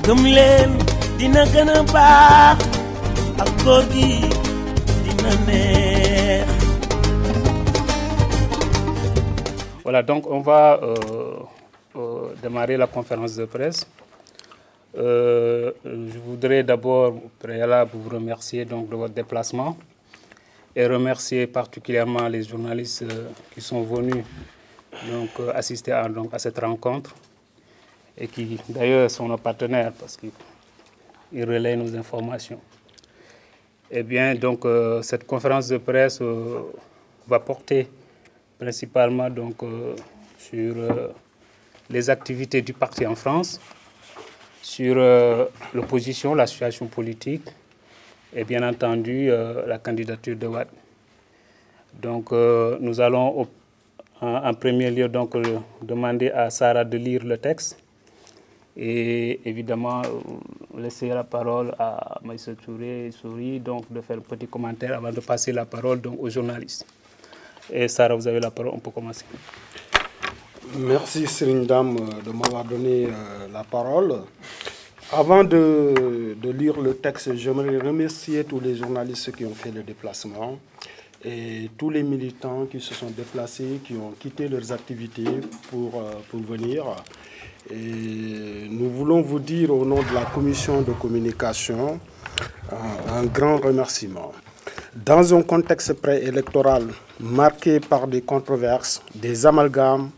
gëm leen dina gën a baax ak góor gi dina neex. Voilà, donc on va démarrer la conférence de presse. Je voudrais d'abord, au préalable, vous remercier donc de votre déplacement et remercier particulièrement les journalistes qui sont venus donc, assister à cette rencontre et qui d'ailleurs sont nos partenaires parce qu'ils relaient nos informations. Eh bien, donc cette conférence de presse va porter principalement donc, sur les activités du parti en France, sur l'opposition, la situation politique et bien entendu la candidature de Wade. Donc nous allons en premier lieu donc, demander à Sarah de lire le texte et évidemment laisser la parole à Maïssa Touré et Souri donc de faire un petit commentaire avant de passer la parole donc, aux journalistes. Et Sarah, vous avez la parole, on peut commencer. Merci Serigne Dame de m'avoir donné la parole. Avant de lire le texte, j'aimerais remercier tous les journalistes qui ont fait le déplacement et tous les militants qui se sont déplacés, qui ont quitté leurs activités pour venir. Et nous voulons vous dire au nom de la commission de communication un grand remerciement. Dans un contexte préélectoral marqué par des controverses, des amalgames,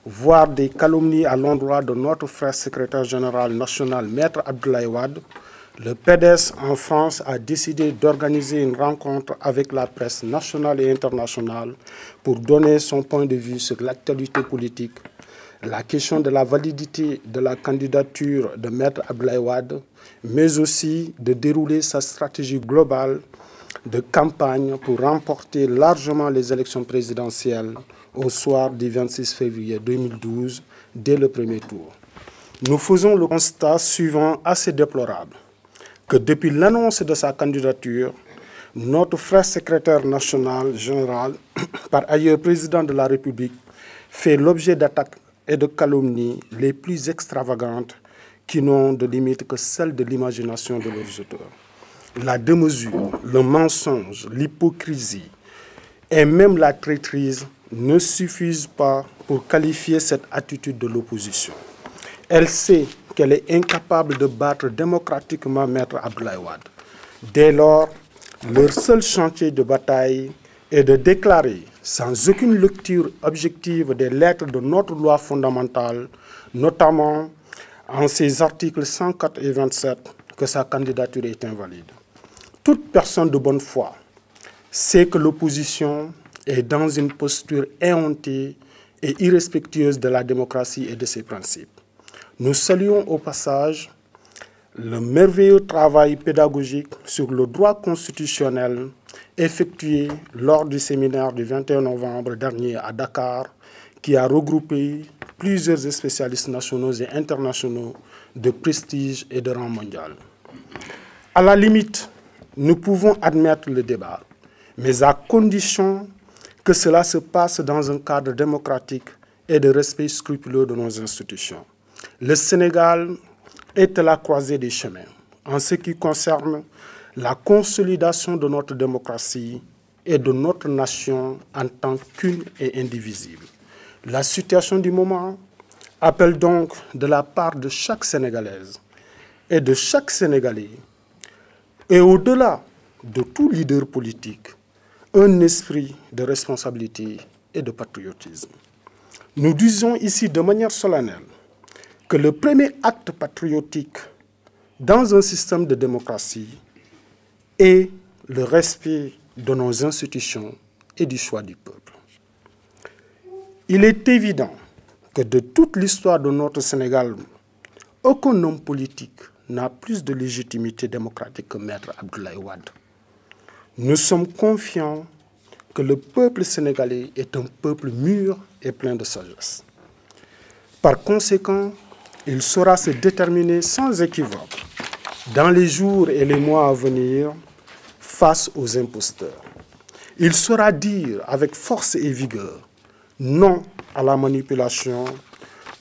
voire des calomnies à l'endroit de notre frère secrétaire général national, Maître Abdoulaye Wade, le PDS en France a décidé d'organiser une rencontre avec la presse nationale et internationale pour donner son point de vue sur l'actualité politique, la question de la validité de la candidature de Maître Abdoulaye Wade, mais aussi de dérouler sa stratégie globale de campagne pour remporter largement les élections présidentielles au soir du 26 février 2012, dès le premier tour. Nous faisons le constat suivant assez déplorable, que depuis l'annonce de sa candidature, notre frère secrétaire national général, par ailleurs président de la République, fait l'objet d'attaques et de calomnies les plus extravagantes qui n'ont de limite que celle de l'imagination de leurs auteurs. La démesure, le mensonge, l'hypocrisie et même la traîtrise ne suffisent pas pour qualifier cette attitude de l'opposition. Elle sait qu'elle est incapable de battre démocratiquement Maître Abdoulaye Wade. Dès lors, leur seul chantier de bataille est de déclarer, sans aucune lecture objective des lettres de notre loi fondamentale, notamment en ses articles 104 et 27, que sa candidature est invalide. Toute personne de bonne foi sait que l'opposition est dans une posture éhontée et irrespectueuse de la démocratie et de ses principes. Nous saluons au passage le merveilleux travail pédagogique sur le droit constitutionnel effectué lors du séminaire du 21 novembre dernier à Dakar, qui a regroupé plusieurs spécialistes nationaux et internationaux de prestige et de rang mondial. À la limite, nous pouvons admettre le débat, mais à condition que cela se passe dans un cadre démocratique et de respect scrupuleux de nos institutions. Le Sénégal est à la croisée des chemins en ce qui concerne la consolidation de notre démocratie et de notre nation en tant qu'une et indivisible. La situation du moment appelle donc de la part de chaque Sénégalaise et de chaque Sénégalais, et au-delà de tout leader politique, un esprit de responsabilité et de patriotisme. Nous disons ici de manière solennelle que le premier acte patriotique dans un système de démocratie est le respect de nos institutions et du choix du peuple. Il est évident que de toute l'histoire de notre Sénégal, aucun homme politique n'a plus de légitimité démocratique que Maître Abdoulaye Wade. Nous sommes confiants que le peuple sénégalais est un peuple mûr et plein de sagesse. Par conséquent, il saura se déterminer sans équivoque dans les jours et les mois à venir face aux imposteurs. Il saura dire avec force et vigueur non à la manipulation,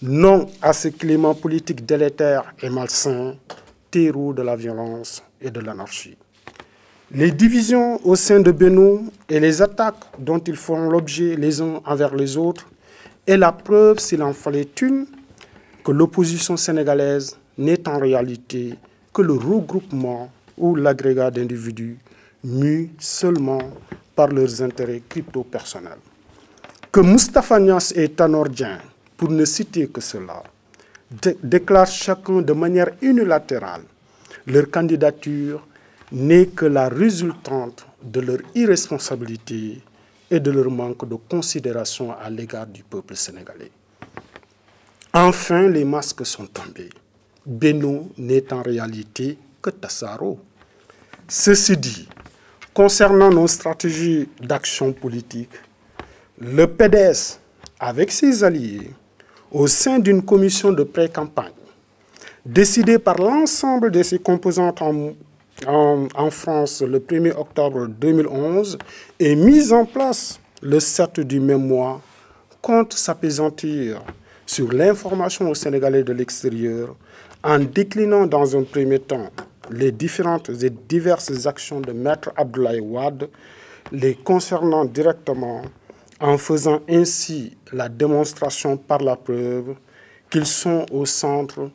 Non à ce climat politique délétère et malsain, terreau de la violence et de l'anarchie. Les divisions au sein de Benno et les attaques dont ils font l'objet les uns envers les autres est la preuve, s'il en fallait une, que l'opposition sénégalaise n'est en réalité que le regroupement ou l'agrégat d'individus mus seulement par leurs intérêts crypto-personnels. Que Moustapha Niasse et Tanor Dieng, pour ne citer que cela, déclarent chacun de manière unilatérale leur candidature n'est que la résultante de leur irresponsabilité et de leur manque de considération à l'égard du peuple sénégalais. Enfin, les masques sont tombés. Benno n'est en réalité que Tassaro. Ceci dit, concernant nos stratégies d'action politique, le PDS, avec ses alliés, au sein d'une commission de pré-campagne, décidée par l'ensemble de ses composantes en France le 1er octobre 2011 et mise en place le 7 du même mois, compte s'appesantir sur l'information aux Sénégalais de l'extérieur en déclinant dans un premier temps les différentes et diverses actions de Maître Abdoulaye Wade, les concernant directement, en faisant ainsi la démonstration par la preuve qu'ils sont au centre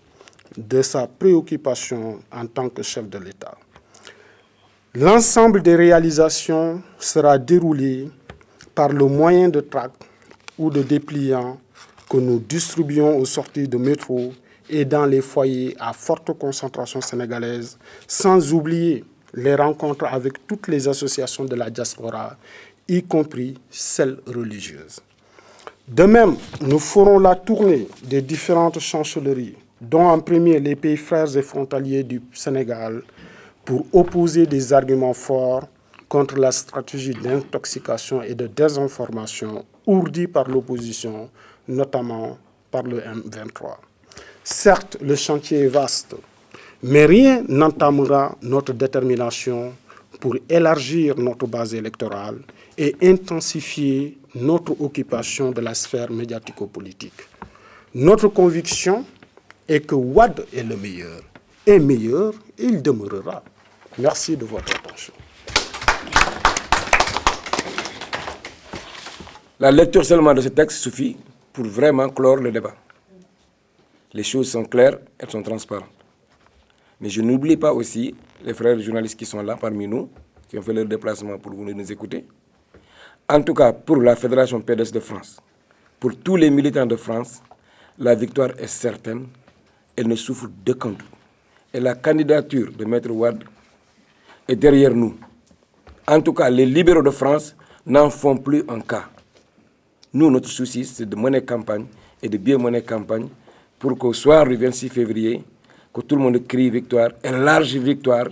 de sa préoccupation en tant que chef de l'État. L'ensemble des réalisations sera déroulé par le moyen de tract ou de dépliant que nous distribuons aux sorties de métro et dans les foyers à forte concentration sénégalaise, sans oublier les rencontres avec toutes les associations de la diaspora, y compris celles religieuses. De même, nous ferons la tournée des différentes chancelleries, dont en premier les pays frères et frontaliers du Sénégal, pour opposer des arguments forts contre la stratégie d'intoxication et de désinformation ourdie par l'opposition, notamment par le M23. Certes, le chantier est vaste, mais rien n'entamera notre détermination pour élargir notre base électorale et intensifier notre occupation de la sphère médiatico-politique. Notre conviction est que Wade est le meilleur, et meilleur, il demeurera. Merci de votre attention. La lecture seulement de ce texte suffit pour vraiment clore le débat. Les choses sont claires, elles sont transparentes. Mais je n'oublie pas aussi les frères journalistes qui sont là parmi nous, qui ont fait leur déplacement pour venir nous écouter. En tout cas, pour la Fédération PDS de France, pour tous les militants de France, la victoire est certaine, elle ne souffre d'aucun doute. Et la candidature de Maître Wade est derrière nous. En tout cas, les libéraux de France n'en font plus un cas. Nous, notre souci, c'est de mener campagne et de bien mener campagne pour qu'au soir du 26 février, que tout le monde crie victoire, une large victoire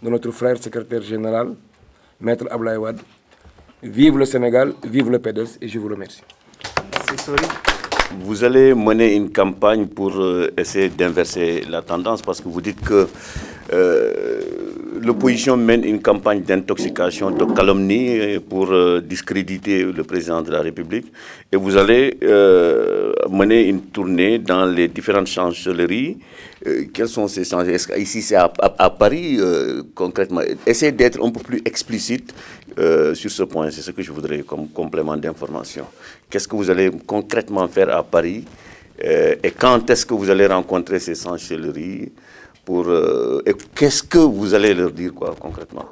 de notre frère secrétaire général, Maître Abdoulaye Wade. Vive le Sénégal, vive le PDS et je vous remercie. Merci. Vous allez mener une campagne pour essayer d'inverser la tendance parce que vous dites que l'opposition mène une campagne d'intoxication, de calomnie pour discréditer le président de la République. Et vous allez mener une tournée dans les différentes chancelleries. Quels sont ces chancelleries? Est-ce qu'ici c'est à Paris concrètement? Essayez d'être un peu plus explicite sur ce point. C'est ce que je voudrais comme complément d'information. Qu'est-ce que vous allez concrètement faire à Paris et quand est-ce que vous allez rencontrer ces chancelleries et qu'est-ce que vous allez leur dire concrètement?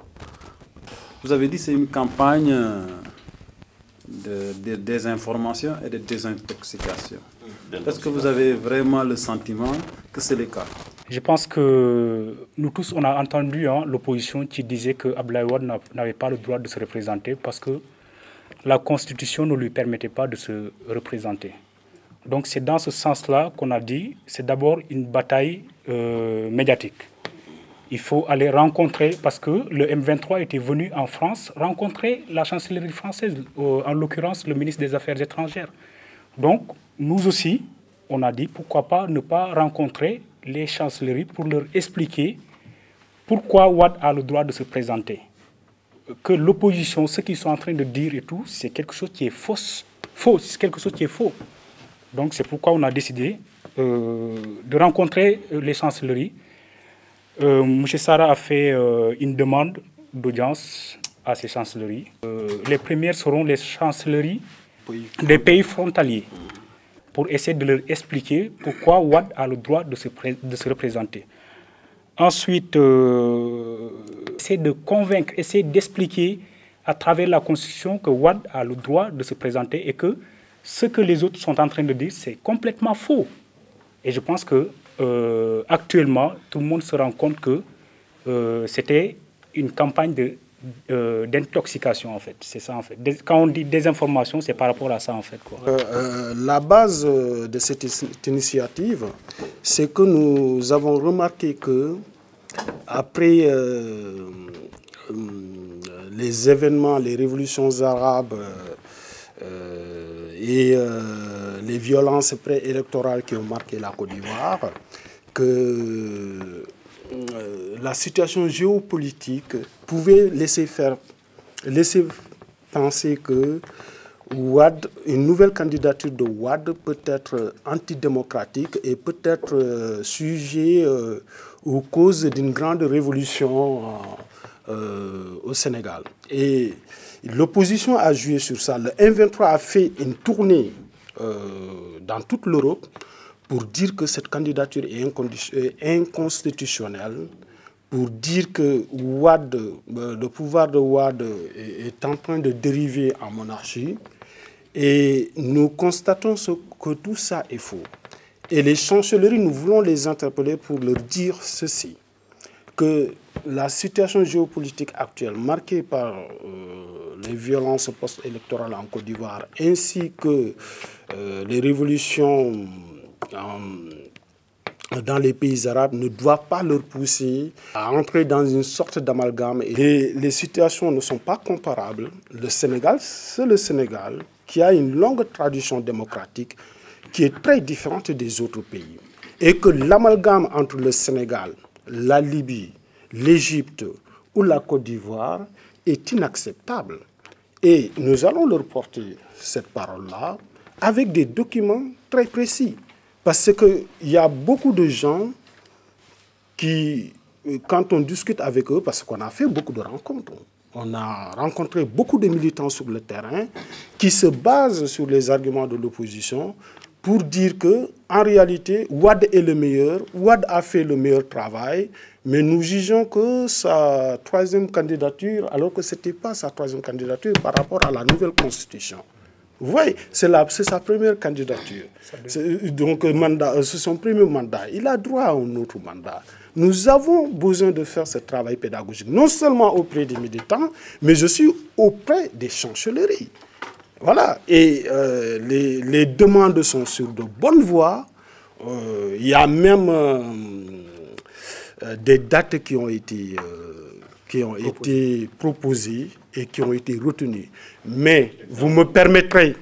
Vous avez dit que c'est une campagne de désinformation et de désintoxication. Est-ce que vous avez vraiment le sentiment que c'est le cas? Je pense que nous tous, on a entendu l'opposition qui disait que Abdoulaye Wade n'avait pas le droit de se représenter parce que la Constitution ne lui permettait pas de se représenter. Donc c'est dans ce sens-là qu'on a dit, c'est d'abord une bataille médiatique. Il faut aller rencontrer, parce que le M23 était venu en France rencontrer la chancellerie française, en l'occurrence le ministre des Affaires étrangères. Donc nous aussi, on a dit pourquoi pas ne pas rencontrer les chancelleries pour leur expliquer pourquoi Wade a le droit de se présenter. Que l'opposition, ce qu'ils sont en train de dire et tout, c'est quelque chose qui est faux, c'est quelque chose qui est faux. Donc c'est pourquoi on a décidé de rencontrer les chancelleries. M. Sarr a fait une demande d'audience à ces chancelleries. Les premières seront les chancelleries des pays frontaliers pour essayer de leur expliquer pourquoi Wade a le droit de se représenter. Ensuite, essayer de convaincre, essayer d'expliquer à travers la Constitution que Wade a le droit de se présenter et que ce que les autres sont en train de dire, c'est complètement faux. Et je pense que actuellement, tout le monde se rend compte que c'était une campagne d'intoxication, en fait. C'est ça, en fait. Quand on dit désinformation, c'est par rapport à ça, en fait, quoi. La base de cette initiative, c'est que nous avons remarqué que après les événements, les révolutions arabes et les violences préélectorales qui ont marqué la Côte d'Ivoire, que la situation géopolitique pouvait laisser penser que une nouvelle candidature de Wade peut être antidémocratique et peut être sujet aux causes d'une grande révolution au Sénégal. Et l'opposition a joué sur ça. Le M23 a fait une tournée dans toute l'Europe pour dire que cette candidature est inconstitutionnelle, pour dire que le pouvoir de Wade est en train de dériver en monarchie. Et nous constatons que tout ça est faux. Et les chancelleries, nous voulons les interpeller pour leur dire ceci, que la situation géopolitique actuelle, marquée par les violences post-électorales en Côte d'Ivoire, ainsi que les révolutions dans les pays arabes, ne doivent pas leur pousser à entrer dans une sorte d'amalgame. Les situations ne sont pas comparables. Le Sénégal, c'est le Sénégal qui a une longue tradition démocratique qui est très différente des autres pays. Et que l'amalgame entre le Sénégal, la Libye, l'Égypte ou la Côte d'Ivoire est inacceptable. Et nous allons leur porter cette parole-là avec des documents très précis. Parce qu'il y a beaucoup de gens qui, quand on discute avec eux, parce qu'on a fait beaucoup de rencontres, on a rencontré beaucoup de militants sur le terrain qui se basent sur les arguments de l'opposition pour dire qu'en réalité, Wade est le meilleur, Wade a fait le meilleur travail, mais nous jugeons que sa troisième candidature, alors que ce n'était pas sa troisième candidature par rapport à la nouvelle constitution. Vous voyez, c'est sa première candidature. Donc, c'est son premier mandat. Il a droit à un autre mandat. Nous avons besoin de faire ce travail pédagogique, non seulement auprès des militants, mais aussi auprès des chancelleries. Voilà. Et les demandes sont sur de bonnes voies. Il y a même des dates qui ont été proposées et qui ont été retenues. Mais vous me permettrez,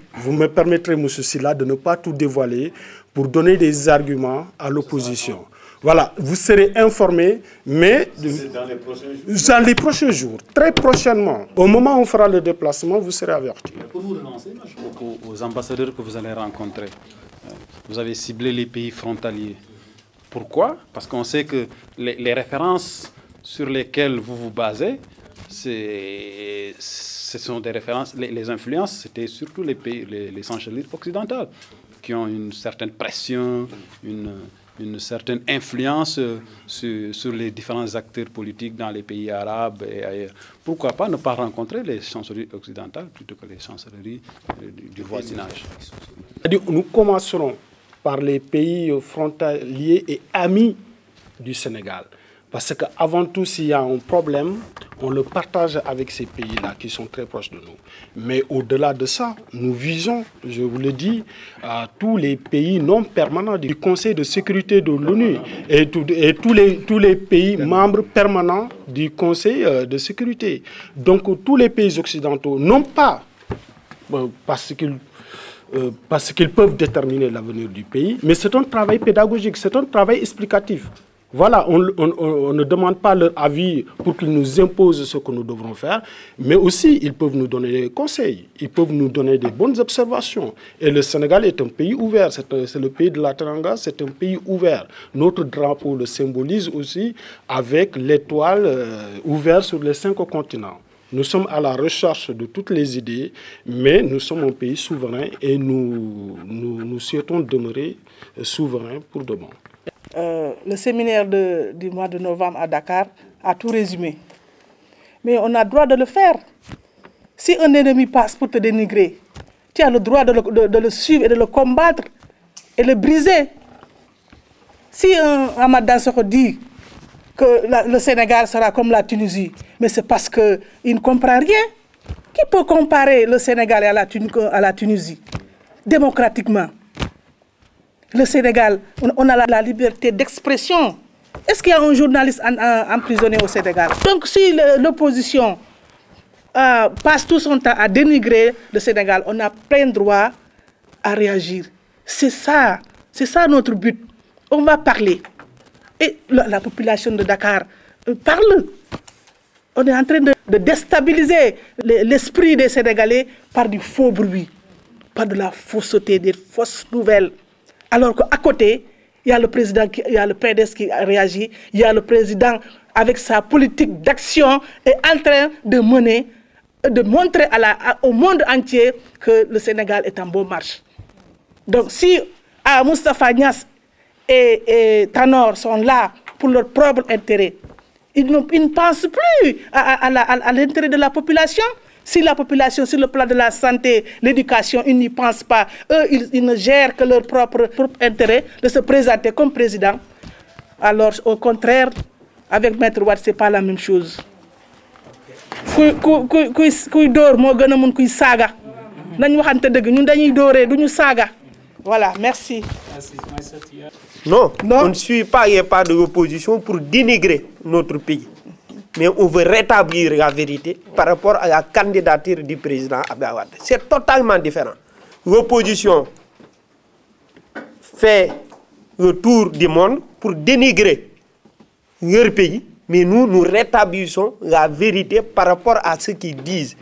M. Sylla, de ne pas tout dévoiler pour donner des arguments à l'opposition. Voilà, vous serez informés, mais dans les prochains jours, très prochainement, au moment où on fera le déplacement, vous serez avertis. Pour vous relancer aux ambassadeurs que vous allez rencontrer, vous avez ciblé les pays frontaliers. Pourquoi? Parce qu'on sait que les références sur lesquelles vous vous basez, ce sont des références, les influences, c'était surtout les pays, les chancelleries occidentales, qui ont une certaine pression, une certaine influence sur les différents acteurs politiques dans les pays arabes et ailleurs. Pourquoi pas ne pas rencontrer les chancelleries occidentales plutôt que les chancelleries du voisinage? Nous commencerons par les pays frontaliers et amis du Sénégal. Parce qu'avant tout, s'il y a un problème, on le partage avec ces pays-là qui sont très proches de nous. Mais au-delà de ça, nous visons, je vous le dis, à tous les pays non permanents du Conseil de sécurité de l'ONU et tous les pays membres permanents du Conseil de sécurité. Donc tous les pays occidentaux, non pas parce qu'ils peuvent déterminer l'avenir du pays, mais c'est un travail pédagogique, c'est un travail explicatif. Voilà, on ne demande pas leur avis pour qu'ils nous imposent ce que nous devrons faire, mais aussi ils peuvent nous donner des conseils, ils peuvent nous donner des bonnes observations. Et le Sénégal est un pays ouvert, c'est le pays de la Teranga, c'est un pays ouvert. Notre drapeau le symbolise aussi avec l'étoile ouverte sur les 5 continents. Nous sommes à la recherche de toutes les idées, mais nous sommes un pays souverain et nous souhaitons demeurer souverains pour demain. Le séminaire du mois de novembre à Dakar a tout résumé. Mais on a le droit de le faire. Si un ennemi passe pour te dénigrer, tu as le droit de le suivre et de le combattre et le briser. Si un Ramadan se dit que le Sénégal sera comme la Tunisie, mais c'est parce qu'il ne comprend rien. Qui peut comparer le Sénégal à la Tunisie démocratiquement? Le Sénégal, on a la liberté d'expression. Est-ce qu'il y a un journaliste emprisonné au Sénégal? Donc si l'opposition passe tout son temps à dénigrer le Sénégal, on a plein droit à réagir. C'est ça notre but. On va parler. Et la population de Dakar parle. On est en train de déstabiliser l'esprit des Sénégalais par du faux bruit, par de la fausseté, des fausses nouvelles. Alors qu'à côté, il y a le président, il y a le PDS qui réagit, il y a le président avec sa politique d'action est en train de mener, de montrer au monde entier que le Sénégal est en bonne marche. Donc si Moustapha Niasse et Tanor sont là pour leur propre intérêt, ils ne pensent plus à l'intérêt de la population. Si la population, sur le plan de la santé, l'éducation, ils n'y pensent pas. Eux, ils ne gèrent que leur propre intérêt de se présenter comme président. Alors, au contraire, avec Maître Wade, ce n'est pas la même chose. Voilà, merci. Non, on ne suit pas, il n'y a pas de opposition pour dénigrer notre pays. Mais on veut rétablir la vérité par rapport à la candidature du président Abdoulaye Wade. C'est totalement différent. L'opposition fait le tour du monde pour dénigrer leur pays, mais nous rétablissons la vérité par rapport à ce qu'ils disent.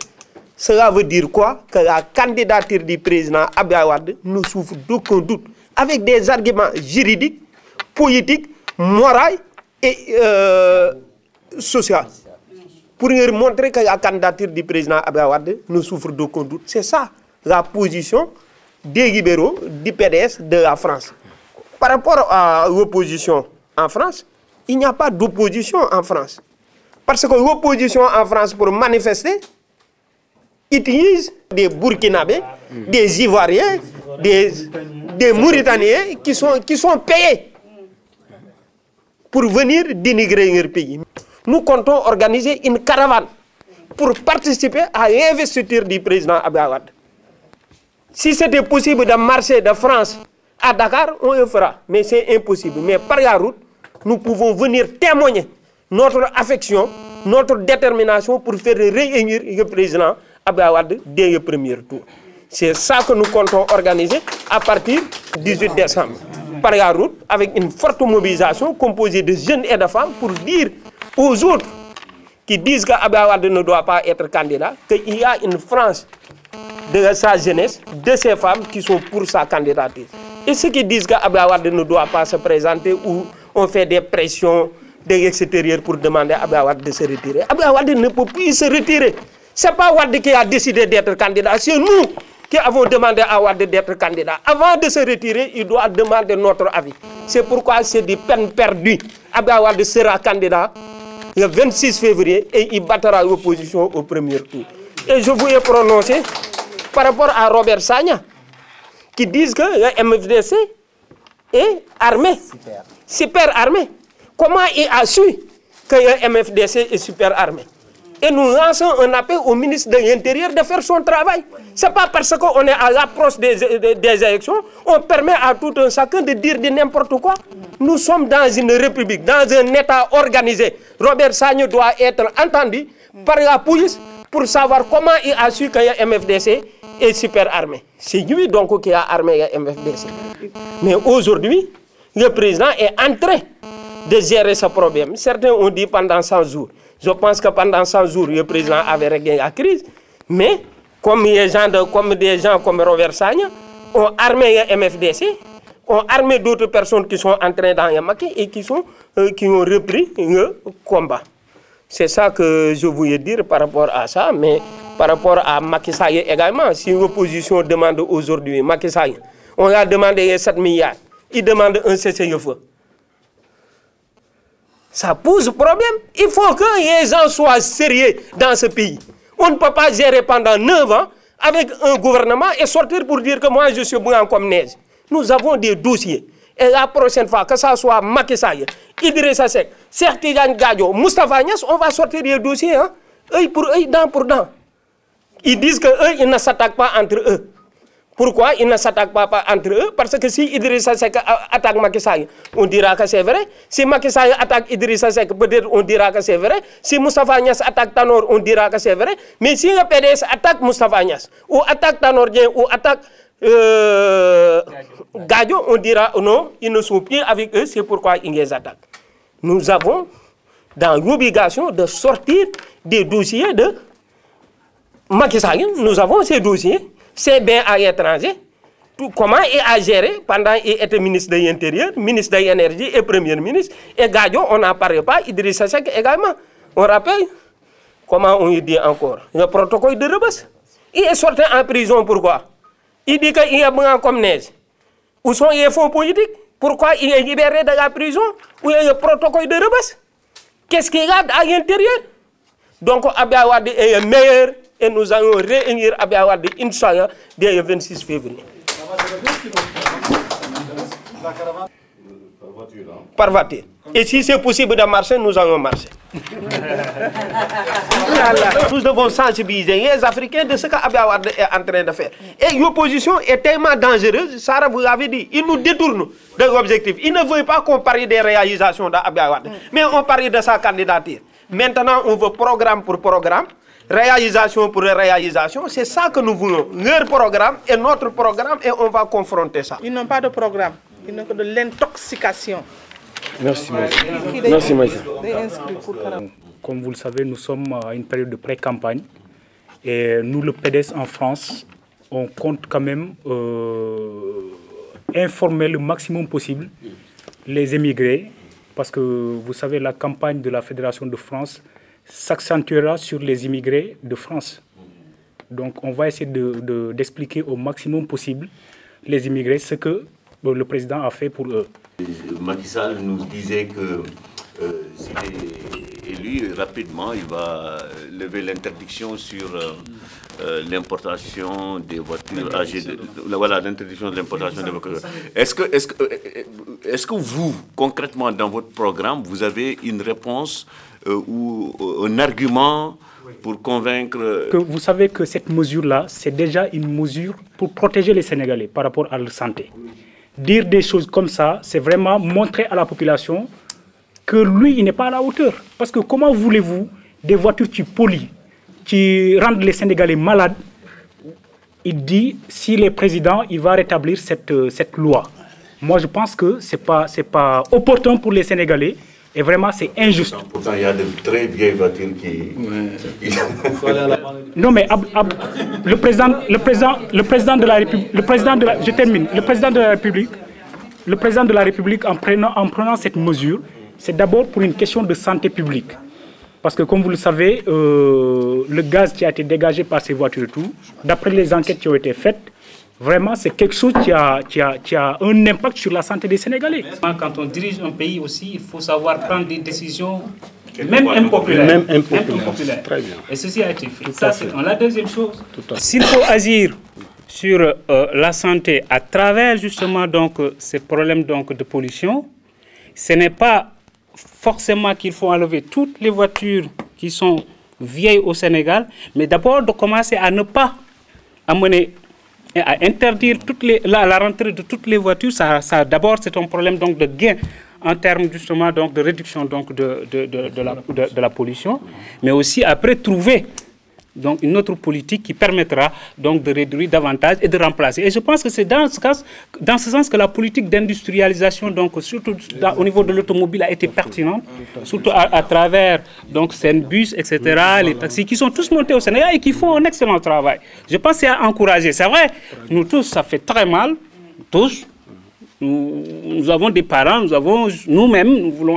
Cela veut dire quoi? Que la candidature du président Abdoulaye Wade ne souffre d'aucun doute, avec des arguments juridiques, politiques, moraux et social, pour leur montrer que la candidature du président Abdoulaye Wade ne souffre d'aucun doute. C'est ça la position des libéraux du PDS de la France. Par rapport à l'opposition en France, il n'y a pas d'opposition en France. Parce que l'opposition en France, pour manifester, utilise des Burkinabés, des Ivoiriens, des Mauritaniens qui sont payés pour venir dénigrer leur pays. Nous comptons organiser une caravane pour participer à l'investiture du président Abdoulaye Wade. Si c'était possible de marcher de France à Dakar, on le fera. Mais c'est impossible. Mais par la route, nous pouvons venir témoigner notre affection, notre détermination pour faire réunir le président Abdoulaye Wade dès le premier tour. C'est ça que nous comptons organiser à partir du 18 décembre. Par la route, avec une forte mobilisation composée de jeunes et de femmes pour dire aux autres qui disent qu'Abdoulaye Wade ne doit pas être candidat, qu'il y a une France de sa jeunesse, de ces femmes qui sont pour sa candidature. Et ceux qui disent qu'Abdoulaye Wade ne doit pas se présenter ou on fait des pressions de l'extérieur pour demander à Abdoulaye Wade de se retirer. Abdoulaye Wade ne peut plus se retirer. Ce n'est pas Wade qui a décidé d'être candidat, c'est nous qui avons demandé à Wade d'être candidat. Avant de se retirer, il doit demander notre avis. C'est pourquoi c'est des peines perdues. Abdoulaye Wade sera candidat le 26 février et il battra l'opposition au premier tour. Et je voulais prononcer par rapport à Robert Sagna, qui disent que le MFDC est armé, super armé. Comment il a su que le MFDC est super armé? Et nous lançons un appel au ministre de l'Intérieur de faire son travail. Ce n'est pas parce qu'on est à l'approche des élections, on permet à tout un chacun de dire de n'importe quoi. Nous sommes dans une république, dans un État organisé. Robert Sagna doit être entendu par la police pour savoir comment il a su que le MFDC est super armé. C'est lui donc qui a armé le MFDC. Mais aujourd'hui, le président est en train de gérer ce problème. Certains ont dit pendant 100 jours. Je pense que pendant 100 jours, le président avait réglé la crise. Mais comme des gens comme Robert Sagna ont armé le MFDC, ont armé d'autres personnes qui sont entrées dans le maquis et qui ont repris le combat. C'est ça que je voulais dire par rapport à ça. Mais par rapport à Macky Sall également, si l'opposition demande aujourd'hui Macky Sall, on a demandé 7 milliards, il demande un cessez-le-feu. Ça pose problème. Il faut que les gens soient sérieux dans ce pays. On ne peut pas gérer pendant 9 ans avec un gouvernement et sortir pour dire que moi je suis blanc comme neige. Nous avons des dossiers. Et la prochaine fois, que ça soit Macky Sall, Idrissa Seck, Cheikh Tidiane Gadio, Moustapha Niasse, on va sortir des dossiers, hein, œil pour œil, dent pour dent. Ils disent qu'eux, ils ne s'attaquent pas entre eux. Pourquoi ils ne s'attaquent pas entre eux? Parce que si Idrissa Seck attaque Macky Sall, on dira que c'est vrai. Si Macky Sall attaque Idrissa Seck, peut-être on dira que c'est vrai. Si Moustapha Niasse attaque Tanor, on dira que c'est vrai. Mais si le PDS attaque Moustapha Niasse, ou attaque Tanor Dieng, ou attaque Gadio, on dira non, ils ne sont plus avec eux, c'est pourquoi ils les attaquent. Nous avons dans l'obligation de sortir des dossiers de Macky Sall. Nous avons ces dossiers. C'est bien à l'étranger. Comment il a géré pendant qu'il était ministre de l'Intérieur, ministre de l'Énergie et Premier ministre. Et Gadio, on n'en parle pas, Idrissa Seck également. On rappelle, comment on dit encore, le protocole de Rebeuss. Il est sorti en prison, pourquoi? Il dit qu'il est blanc comme neige. Où sont les fonds politiques? Pourquoi il est libéré de la prison? Où est le protocole de Rebeuss? Qu'est-ce qu'il a à l'intérieur? Donc, Abdoulaye Wade est le meilleur. Et nous allons réunir Abdoulaye Wade, Inch'Allah, dès le 26 février. Par voiture. Et si c'est possible de marcher, nous allons marcher. Nous devons sensibiliser les Africains de ce qu'Abdoulaye Wade est en train de faire. Et l'opposition est tellement dangereuse, Sarah vous l'avez dit, il nous détourne de l'objectif. Il ne veut pas qu'on parle des réalisations d'Abdoulaye Wade, mais on parle de sa candidature. Maintenant, on veut programme pour programme. Réalisation pour réalisation, c'est ça que nous voulons. Leur programme et notre programme, et on va confronter ça. Ils n'ont pas de programme, ils n'ont que de l'intoxication. Merci, merci, Maïssa. Comme vous le savez, nous sommes à une période de pré-campagne. Et nous, le PDS en France, on compte quand même informer le maximum possible les émigrés. Parce que vous savez, la campagne de la Fédération de France s'accentuera sur les immigrés de France. Donc on va essayer d'expliquer au maximum possible les immigrés ce que le président a fait pour eux. Macky Sall nous disait que s'il est élu, rapidement, il va lever l'interdiction sur l'importation des voitures âgées. Voilà, l'interdiction de l'importation des voitures. Est-ce que vous, concrètement, dans votre programme, vous avez une réponse ou un argument pour convaincre... Vous savez que cette mesure-là, c'est déjà une mesure pour protéger les Sénégalais par rapport à leur santé. Dire des choses comme ça, c'est vraiment montrer à la population que lui, il n'est pas à la hauteur. Parce que comment voulez-vous des voitures qui polluent, qui rendent les Sénégalais malades? Il dit, s'il est président, il va rétablir cette loi. Moi, je pense que ce n'est pas opportun pour les Sénégalais. Et vraiment, c'est injuste. Pourtant, il y a de très vieilles voitures qui... Non, mais le président de la République, je termine, le président de la République, en prenant cette mesure, c'est d'abord pour une question de santé publique. Parce que, comme vous le savez, le gaz qui a été dégagé par ces voitures et tout, d'après les enquêtes qui ont été faites, vraiment, c'est quelque chose qui a un impact sur la santé des Sénégalais. Quand on dirige un pays aussi, il faut savoir prendre des décisions, même impopulaires. Très bien. Et ceci a été fait. Ça, c'est la deuxième chose. S'il faut agir sur la santé à travers justement donc, ces problèmes donc, de pollution, ce n'est pas forcément qu'il faut enlever toutes les voitures qui sont vieilles au Sénégal, mais d'abord de commencer à ne pas amener... à interdire la rentrée de toutes les voitures, d'abord c'est un problème donc, de gain en termes justement donc, de réduction donc, de la pollution, mais aussi après trouver donc une autre politique qui permettra donc de réduire davantage et de remplacer. Et je pense que c'est dans ce sens que la politique d'industrialisation, donc surtout au niveau de l'automobile, a été pertinente, surtout à travers donc Senbus, etc., les taxis qui sont tous montés au Sénégal et qui font un excellent travail. Je pense que c'est à encourager. C'est vrai, nous tous, ça fait très mal, tous. Nous avons des parents, nous voulons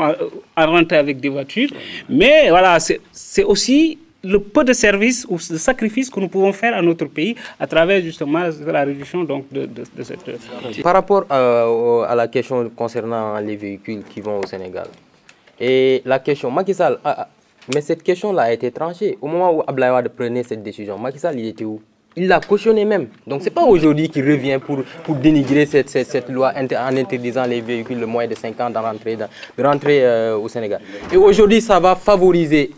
rentrer avec des voitures, mais voilà, c'est aussi le peu de services ou de sacrifices que nous pouvons faire à notre pays à travers justement la réduction donc, de cette... Par rapport à la question concernant les véhicules qui vont au Sénégal, et la question, Macky Sall, mais cette question-là a été tranchée. Au moment où Abdoulaye Wade prenait cette décision, Macky Sall, il était où? Il l'a cautionné même. Donc ce n'est pas aujourd'hui qu'il revient pour dénigrer cette loi en interdisant les véhicules de moins de 5 ans de rentrer au Sénégal. Et aujourd'hui, ça va favoriser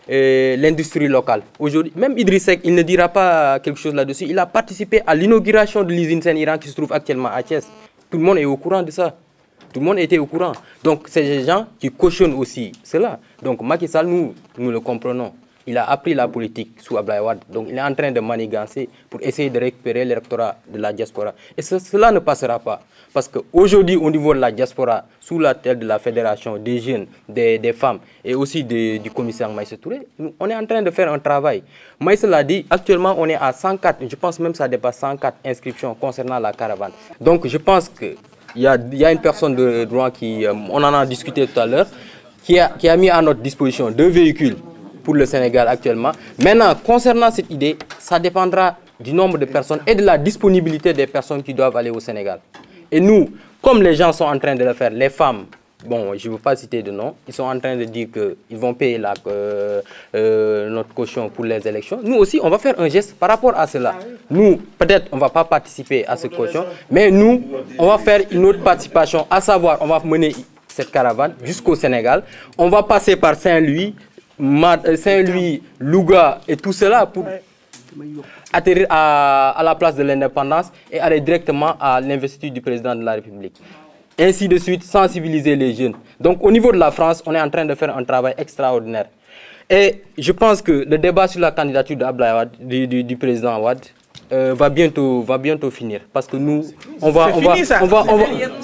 l'industrie locale. Aujourd'hui, même Idriss Seck, il ne dira pas quelque chose là-dessus. Il a participé à l'inauguration de l'usine Sen-Iran qui se trouve actuellement à Thiès. Tout le monde est au courant de ça. Tout le monde était au courant. Donc c'est des gens qui cautionnent aussi cela. Donc Macky Sall, nous le comprenons. Il a appris la politique sous Abdoulaye Wade. Donc il est en train de manigancer pour essayer de récupérer l'électorat de la diaspora. Et cela ne passera pas. Parce qu'aujourd'hui, au niveau de la diaspora, sous la tête de la Fédération des jeunes, des femmes et aussi du commissaire Maïssa Touré, on est en train de faire un travail. Maïssa l'a dit, actuellement on est à 104, je pense même que ça dépasse 104 inscriptions concernant la caravane. Donc je pense qu'il y a une personne de droit on en a discuté tout à l'heure, qui a mis à notre disposition 2 véhicules pour le Sénégal actuellement. Maintenant, concernant cette idée, ça dépendra du nombre de personnes et de la disponibilité des personnes qui doivent aller au Sénégal. Et nous, comme les gens sont en train de le faire, les femmes, bon, je ne veux pas citer de nom, ils sont en train de dire qu'ils vont payer notre caution pour les élections. Nous aussi, on va faire un geste par rapport à cela. Nous, peut-être, on ne va pas participer à cette caution, mais nous, on va faire une autre participation, à savoir, on va mener cette caravane jusqu'au Sénégal. On va passer par Saint-Louis, Louga et tout cela pour atterrir à la place de l'indépendance et aller directement à l'investiture du président de la République. Ainsi de suite, sensibiliser les jeunes. Donc au niveau de la France, on est en train de faire un travail extraordinaire. Et je pense que le débat sur la candidature du président Wade va bientôt finir. Parce que nous,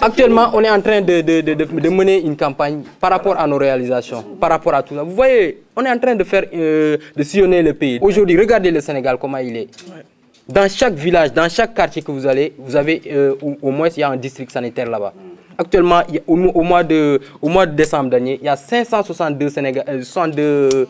actuellement, on est en train de mener une campagne par rapport à nos réalisations, par rapport à tout ça. Vous voyez, on est en train de sillonner le pays. Aujourd'hui, regardez le Sénégal, comment il est. Dans chaque village, dans chaque quartier que vous allez, vous avez au moins il y a un district sanitaire là-bas. Actuellement, au mois de décembre dernier, il y a 562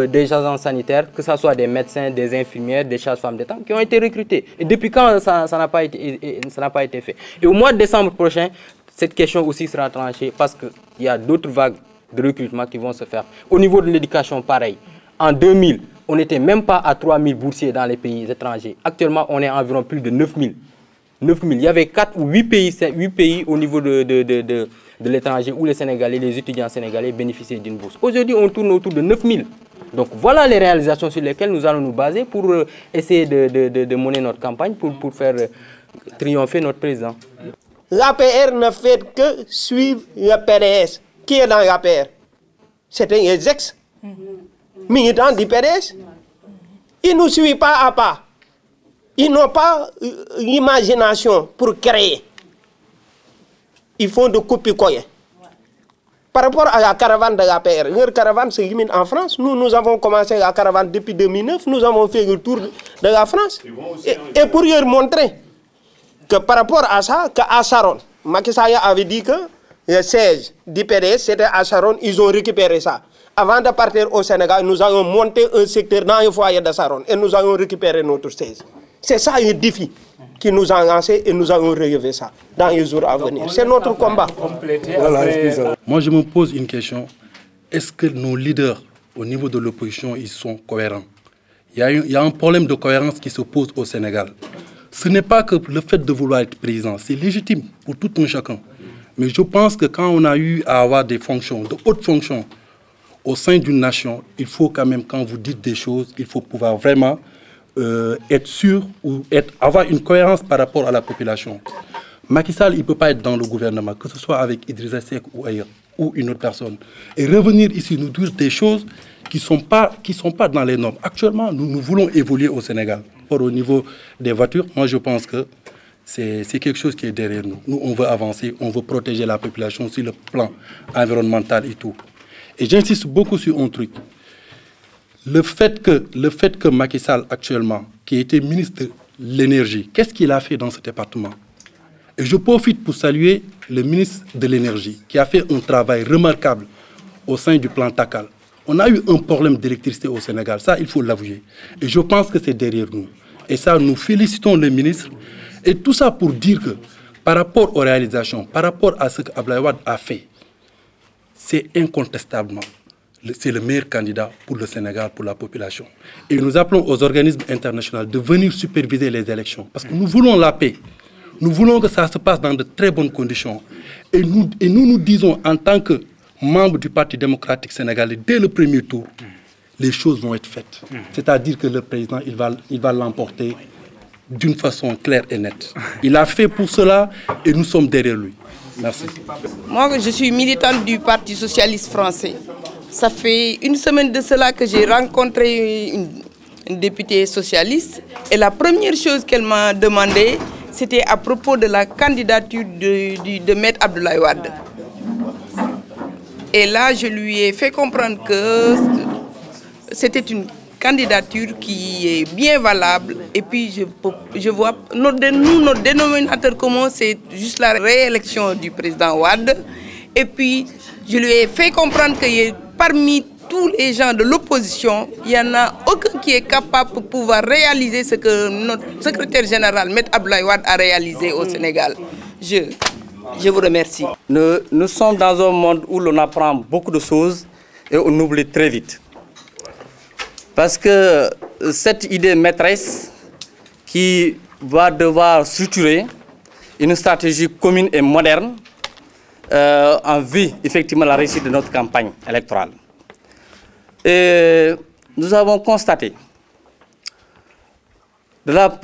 des agents sanitaires, que ce soit des médecins, des infirmières, des sages-femmes d'État, qui ont été recrutés. Et depuis quand ça n'a pas été fait? Et au mois de décembre prochain, cette question aussi sera tranchée parce qu'il y a d'autres vagues de recrutement qui vont se faire. Au niveau de l'éducation, pareil. En 2000, on n'était même pas à 3000 boursiers dans les pays étrangers. Actuellement, on est à environ plus de 9000. 9000. Il y avait 4 ou 8 pays au niveau de l'étranger où les Sénégalais, les étudiants sénégalais bénéficiaient d'une bourse. Aujourd'hui, on tourne autour de 9000. Donc voilà les réalisations sur lesquelles nous allons nous baser pour essayer de mener notre campagne, pour faire triompher notre président. L'APR ne fait que suivre le PDS. Qui est dans l'APR? C'est un ex-militant du PDS. Ils ne nous suivent pas à pas. Ils n'ont pas l'imagination pour créer. Ils font de copier-coller. Par rapport à la caravane de l'APR, leur caravane se limite en France. Nous avons commencé la caravane depuis 2009. Nous avons fait le tour de la France. Et pour leur montrer que par rapport à ça, qu'à Saron, Macky Sall avait dit que le siège du PDS, c'était à Saron, ils ont récupéré ça. Avant de partir au Sénégal, nous allons monter un secteur dans le foyer de Saron et nous allons récupérer notre siège. C'est ça le défi qui nous a lancé et nous allons relever ça dans les jours à venir. C'est notre combat. Moi, je me pose une question. Est-ce que nos leaders, au niveau de l'opposition, ils sont cohérents? Il y a un problème de cohérence qui se pose au Sénégal. Ce n'est pas que le fait de vouloir être président, c'est légitime pour tout un chacun. Mais je pense que quand on a eu à avoir des fonctions, de hautes fonctions, au sein d'une nation, il faut quand même, quand vous dites des choses, il faut pouvoir vraiment être sûr ou avoir une cohérence par rapport à la population. Macky Sall, il ne peut pas être dans le gouvernement, que ce soit avec Idrissa Seck ou ailleurs. ou une autre personne. Et revenir ici nous dire des choses qui ne sont pas dans les normes. Actuellement, nous voulons évoluer au Sénégal. Or, au niveau des voitures, moi je pense que c'est quelque chose qui est derrière nous. Nous, on veut avancer, on veut protéger la population sur le plan environnemental et tout. Et j'insiste beaucoup sur un truc. Le fait que Macky Sall, actuellement, qui était ministre de l'énergie, qu'est-ce qu'il a fait dans ce département? Et je profite pour saluer le ministre de l'énergie, qui a fait un travail remarquable au sein du plan Takal. On a eu un problème d'électricité au Sénégal, ça il faut l'avouer. Et je pense que c'est derrière nous. Et ça, nous félicitons le ministre. Et tout ça pour dire que par rapport aux réalisations, par rapport à ce qu'Abdoulaye Wade a fait, c'est incontestablement, c'est le meilleur candidat pour le Sénégal, pour la population. Et nous appelons aux organismes internationaux de venir superviser les élections. Parce que nous voulons la paix. Nous voulons que ça se passe dans de très bonnes conditions. Et nous disons en tant que membres du Parti démocratique sénégalais, dès le premier tour, les choses vont être faites. C'est-à-dire que le président, il va l'emporter d'une façon claire et nette. Il a fait pour cela et nous sommes derrière lui. Merci. Moi, je suis militante du Parti socialiste français. Ça fait une semaine de cela que j'ai rencontré une députée socialiste. Et la première chose qu'elle m'a demandé, c'était à propos de la candidature de Maître Abdoulaye Wade. Et là, je lui ai fait comprendre que c'était une candidature qui est bien valable. Et puis, je vois, notre dénominateur commun, c'est juste la réélection du président Wade. Et puis, je lui ai fait comprendre que parmi tous les gens de l'opposition, il n'y en a aucun qui est capable de pouvoir réaliser ce que notre secrétaire général, Maître Abdoulaye Wade, a réalisé au Sénégal. Je vous remercie. Nous sommes dans un monde où l'on apprend beaucoup de choses et on oublie très vite. Parce que cette idée maîtresse qui va devoir structurer une stratégie commune et moderne en vue effectivement de la réussite de notre campagne électorale. Et nous avons constaté de la part